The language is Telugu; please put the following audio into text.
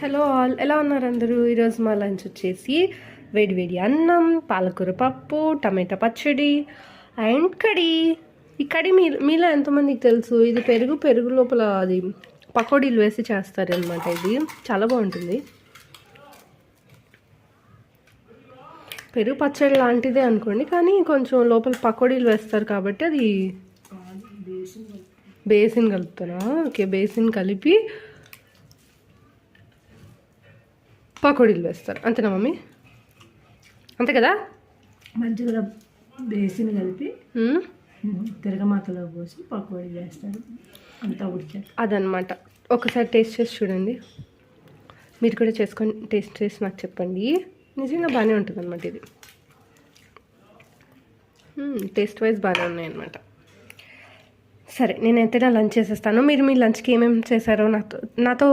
హలో ఆల్, ఎలా ఉన్నారు అందరూ? ఈరోజు మా లంచ్ వచ్చేసి వేడి అన్నం, పాలకూర పప్పు, టమాటా పచ్చడి అండ్ కడి. ఈ కడి మీలో ఎంతమందికి తెలుసు? ఇది పెరుగు లోపల అది పకోడీలు వేసి చేస్తారనమాట. ఇది చాలా బాగుంటుంది. పెరుగు పచ్చడి లాంటిదే అనుకోండి, కానీ కొంచెం లోపల పకోడీలు వేస్తారు కాబట్టి అది బేసిన్ కలుపుతారా? ఓకే, బేసిన్ కలిపి పకోడీలు వేస్తారు, అంతేనా మమ్మీ? అంతే కదా. మంచిగా బేసిన్ కలిపి తిరగమాతలో పోసి పకోడీ వేస్తారు, అంతా ఉడికారు అదనమాట. ఒకసారి టేస్ట్ చేసి చూడండి, మీరు కూడా చేసుకొని టేస్ట్ చేసి నాకు చెప్పండి. నిజంగా బాగానే ఉంటుంది అనమాట ఇది. టేస్ట్ వైజ్ బాగానే ఉన్నాయి అనమాట. సరే, నేనైతే నా లంచ్ చేసేస్తాను. మీరు మీ లంచ్కి ఏమేమి చేశారో నాతో